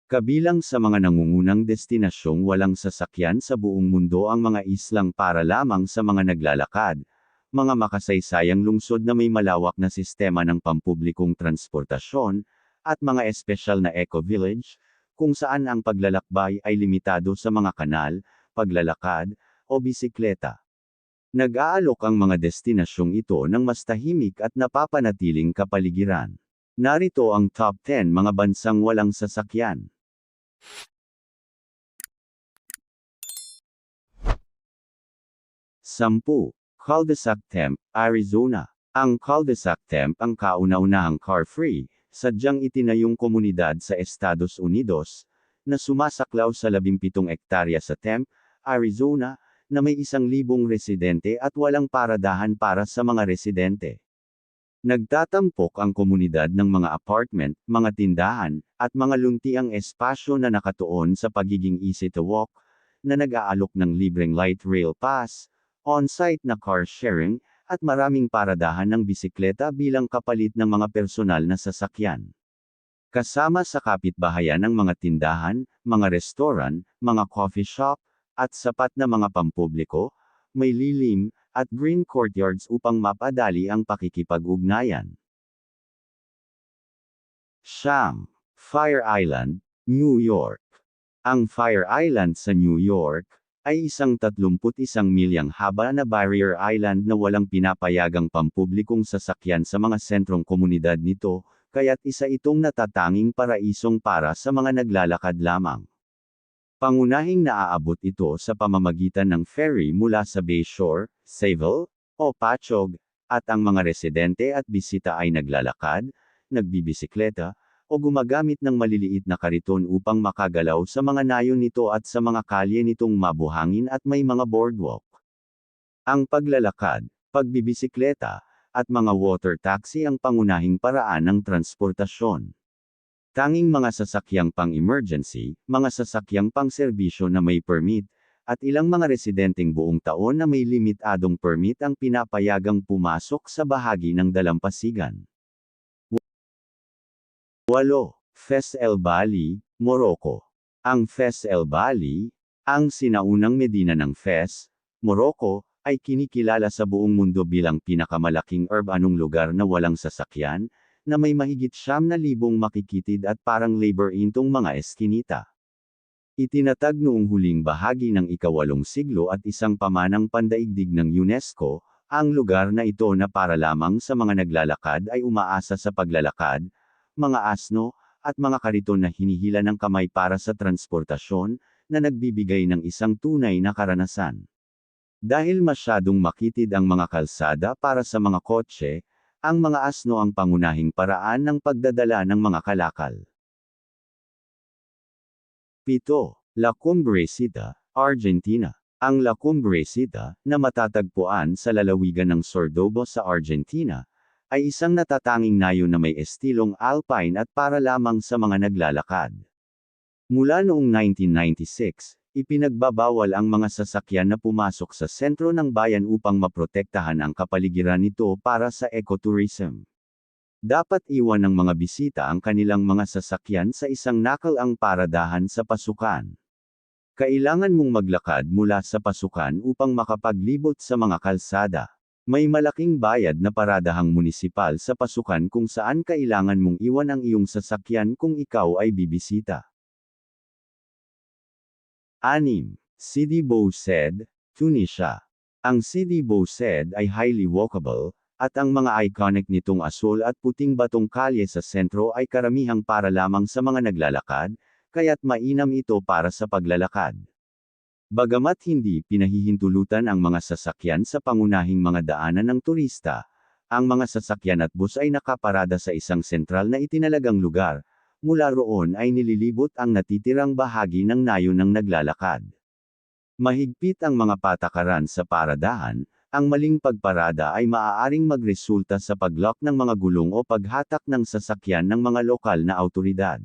Kabilang sa mga nangungunang destinasyong walang sasakyan sa buong mundo ang mga islang para lamang sa mga naglalakad, mga makasaysayang lungsod na may malawak na sistema ng pampublikong transportasyon, at mga espesyal na eco-village, kung saan ang paglalakbay ay limitado sa mga kanal, paglalakad, o bisikleta. Nag-aalok ang mga destinasyong ito ng mas tahimik at napapanatiling kapaligiran. Narito ang top 10 mga bansang walang sasakyan. 10. Cul-de-sac Temp, Arizona. Ang Cul-de-sac Temp ang kauna-unahang car-free, sadyang itinayong komunidad sa Estados Unidos, na sumasaklaw sa 17 ektarya sa Temp, Arizona, na may 1,000 residente at walang paradahan para sa mga residente. Nagtatampok ang komunidad ng mga apartment, mga tindahan, at mga luntiang espasyo na nakatuon sa pagiging easy to walk, na nag-aalok ng libreng light rail pass, on-site na car sharing, at maraming paradahan ng bisikleta bilang kapalit ng mga personal na sasakyan. Kasama sa kapitbahayan ng mga tindahan, mga restoran, mga coffee shop, at sapat na mga pampubliko, may lilim, at green courtyards upang mapadali ang pakikipag-ugnayan. Fire Island, New York. Ang Fire Island sa New York, ay isang 31 milyang haba na barrier island na walang pinapayagang pampublikong sasakyan sa mga sentrong komunidad nito, kaya't isa itong natatanging paraisong para sa mga naglalakad lamang. Pangunahing naaabot ito sa pamamagitan ng ferry mula sa Bayshore, Sayville, o Patchogue, at ang mga residente at bisita ay naglalakad, nagbibisikleta, o gumagamit ng maliliit na kariton upang makagalaw sa mga nayon nito at sa mga kalye nitong mabuhangin at may mga boardwalk. Ang paglalakad, pagbibisikleta, at mga water taxi ang pangunahing paraan ng transportasyon. Tanging mga sasakyang pang-emergency, mga sasakyang pang-serbisyo na may permit, at ilang mga residenteng buong taon na may limitadong permit ang pinapayagang pumasok sa bahagi ng dalampasigan. 8. Fes El Bali, Morocco. Ang Fes El Bali, ang sinaunang medina ng Fes, Morocco, ay kinikilala sa buong mundo bilang pinakamalaking urbanong lugar na walang sasakyan, na may mahigit 9,000 makikitid at parang labor-intong mga eskinita. Itinatag noong huling bahagi ng ika-8 siglo at isang pamanang pandaigdig ng UNESCO, ang lugar na ito na para lamang sa mga naglalakad ay umaasa sa paglalakad, mga asno, at mga kariton na hinihila ng kamay para sa transportasyon, na nagbibigay ng isang tunay na karanasan. Dahil masyadong makitid ang mga kalsada para sa mga kotse, ang mga asno ang pangunahing paraan ng pagdadala ng mga kalakal. 7. La Cumbresita, Argentina. Ang La Cumbresita, na matatagpuan sa lalawigan ng Sordobo sa Argentina, ay isang natatanging nayon na may estilong alpine at para lamang sa mga naglalakad. Mula noong 1996, ipinagbabawal ang mga sasakyan na pumasok sa sentro ng bayan upang maprotektahan ang kapaligiran nito para sa ecotourism. Dapat iwan ng mga bisita ang kanilang mga sasakyan sa isang nakalaang paradahan sa pasukan. Kailangan mong maglakad mula sa pasukan upang makapaglibot sa mga kalsada. May malaking bayad na paradahang munisipal sa pasukan kung saan kailangan mong iwan ang iyong sasakyan kung ikaw ay bibisita. 6. Sidi Bou Said, Tunisia. Ang Sidi Bou Said ay highly walkable, at ang mga iconic nitong asul at puting batong kalye sa sentro ay karamihang para lamang sa mga naglalakad, kaya't mainam ito para sa paglalakad. Bagamat hindi pinahihintulutan ang mga sasakyan sa pangunahing mga daanan ng turista, ang mga sasakyan at bus ay nakaparada sa isang sentral na itinalagang lugar, mula roon ay nililibot ang natitirang bahagi ng nayon ng naglalakad. Mahigpit ang mga patakaran sa paradahan, ang maling pagparada ay maaaring magresulta sa paglock ng mga gulong o paghatak ng sasakyan ng mga lokal na awtoridad.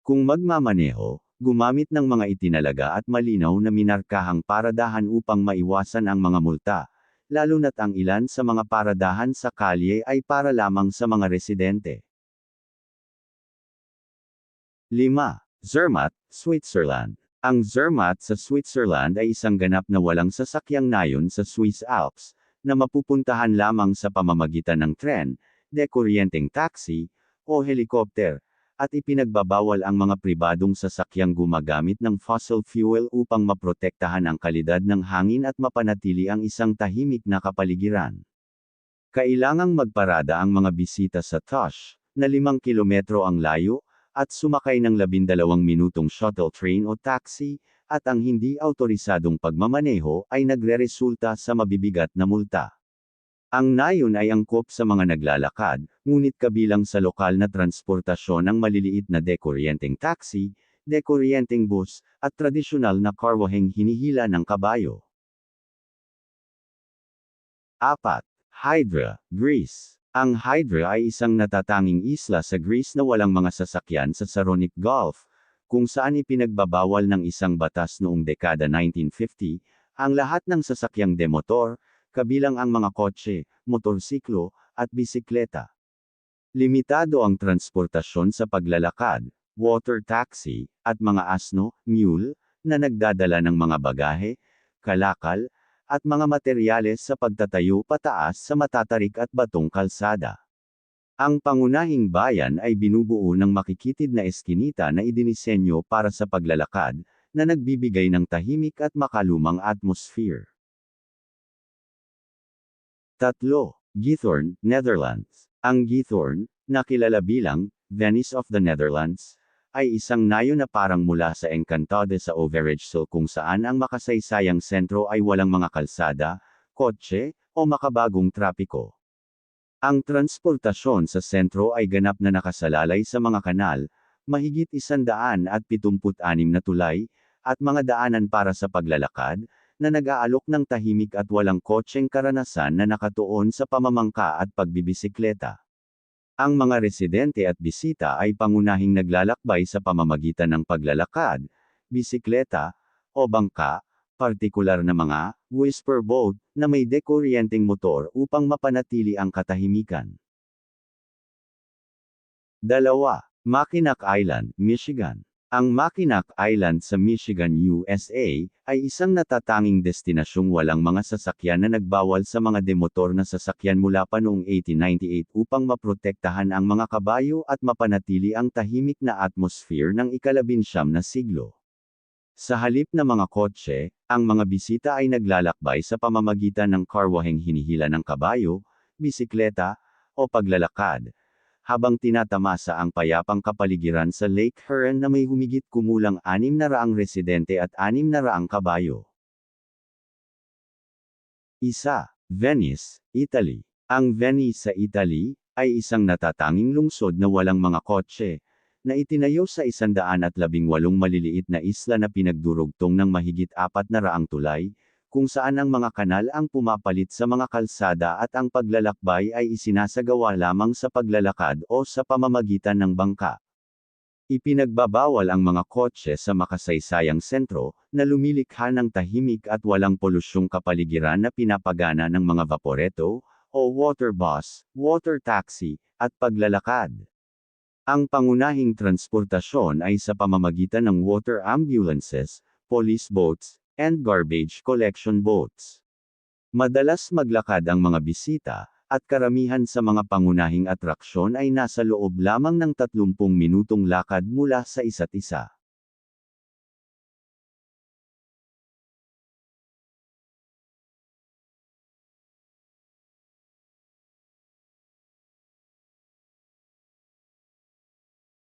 Kung magmamaneho, gumamit ng mga itinalaga at malinaw na minarkahang paradahan upang maiwasan ang mga multa, lalo na't ang ilan sa mga paradahan sa kalye ay para lamang sa mga residente. 5. Zermatt, Switzerland. Ang Zermatt sa Switzerland ay isang ganap na walang sasakyang nayon sa Swiss Alps, na mapupuntahan lamang sa pamamagitan ng tren, dekuryenteng taxi, o helikopter, at ipinagbabawal ang mga pribadong sasakyang gumagamit ng fossil fuel upang maprotektahan ang kalidad ng hangin at mapanatili ang isang tahimik na kapaligiran. Kailangang magparada ang mga bisita sa Tosh, na 5 kilometro ang layo, at sumakay ng 12 minutong shuttle train o taxi, at ang hindi autorisadong pagmamaneho ay nagreresulta sa mabibigat na multa. Ang nayon ay angkop sa mga naglalakad, ngunit kabilang sa lokal na transportasyon ang maliliit na dekuryenteng taxi, dekuryenteng bus, at tradisyonal na karwaheng hinihila ng kabayo. 4. Hydra, Greece. Ang Hydra ay isang natatanging isla sa Greece na walang mga sasakyan sa Saronic Gulf, kung saan ipinagbabawal ng isang batas noong dekada 1950, ang lahat ng sasakyang demotor, kabilang ang mga kotse, motorsiklo, at bisikleta. Limitado ang transportasyon sa paglalakad, water taxi, at mga asno, mule, na nagdadala ng mga bagahe, kalakal, at mga materyales sa pagtatayo pataas sa matatarik at batong kalsada. Ang pangunahing bayan ay binubuo ng makikitid na eskinita na idinisenyo para sa paglalakad, na nagbibigay ng tahimik at makalumang atmosphere. 3. Githorn, Netherlands. Ang Githorn, na kilala bilang Venice of the Netherlands, ay isang nayon na parang mula sa Encantado sa Overijssel kung saan ang makasaysayang sentro ay walang mga kalsada, kotse, o makabagong trapiko. Ang transportasyon sa sentro ay ganap na nakasalalay sa mga kanal, mahigit 176 na tulay, at mga daanan para sa paglalakad, na nag-aalok ng tahimik at walang kotseng karanasan na nakatuon sa pamamangka at pagbibisikleta. Ang mga residente at bisita ay pangunahing naglalakbay sa pamamagitan ng paglalakad, bisikleta, o bangka, partikular na mga whisper boat na may dekuryenteng motor upang mapanatili ang katahimikan. 2. Mackinac Island, Michigan. Ang Mackinac Island sa Michigan, USA, ay isang natatanging destinasyong walang mga sasakyan na nagbawal sa mga demotor na sasakyan mula pa noong 1898 upang maprotektahan ang mga kabayo at mapanatili ang tahimik na atmosphere ng ika-19 na siglo. Sa halip na mga kotse, ang mga bisita ay naglalakbay sa pamamagitan ng karwaheng hinihila ng kabayo, bisikleta, o paglalakad, habang tinatamasa ang payapang kapaligiran sa Lake Huron na may humigit kumulang 600 residente at 600 kabayo. 1. Venice, Italy. Ang Venice sa Italy, ay isang natatanging lungsod na walang mga kotse, na itinayo sa 118 maliliit na isla na pinagdurugtong ng mahigit 400 tulay, kung saan ang mga kanal ang pumapalit sa mga kalsada at ang paglalakbay ay isinasagawa lamang sa paglalakad o sa pamamagitan ng bangka. Ipinagbabawal ang mga kotse sa makasaysayang sentro, na lumilikha ng tahimik at walang polusyong kapaligiran na pinapagana ng mga vaporetto, o water bus, water taxi, at paglalakad. Ang pangunahing transportasyon ay sa pamamagitan ng water ambulances, police boats, and garbage collection boats. Madalas maglakad ang mga bisita, at karamihan sa mga pangunahing atraksyon ay nasa loob lamang ng 30 minutong lakad mula sa isa't isa.